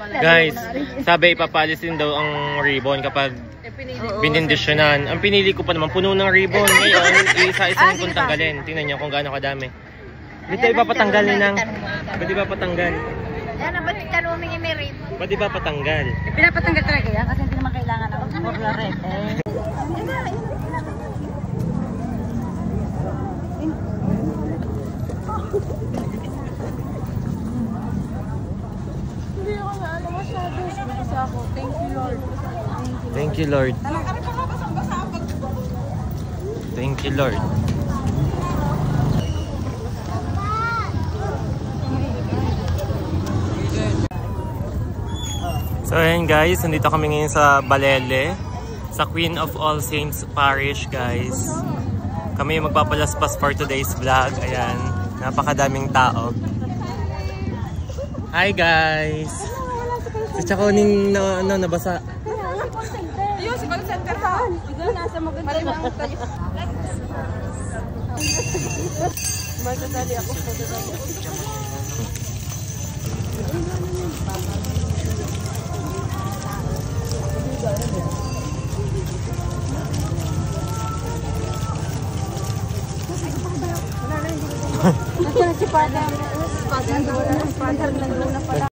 Guys, sabi ipapalis din daw ang ribbon kapag binindisyonan. Ang pinili ko pa naman, puno ng ribbon. Ngayon, isa-isang kung tanggalin. Tingnan nyo kung gaano kadami. Dito ipapatanggal ninang. Pwede ba patanggal? Yan, ba't itanuming i-merit? Pwede ba patanggal? Pinapatanggal talaga yan kasi hindi naman kailangan ako sa orlaret eh. Hindi ako na alam masyado. Kasi ako, thank you Lord. Thank you Lord. Thank you Lord. So ayan guys, nandito kami ngayon sa Balele, sa Queen of All Saints Parish guys. Kami yung magpapalaspas for today's vlog. Ayan, napakadaming tao. Hi guys! Si Chakoning nabasa. Ayun, si call center ka. Bigla nasa maganda ng tayo. Magdadali ako. Nandiyan si Father. Si Father nandun na pala.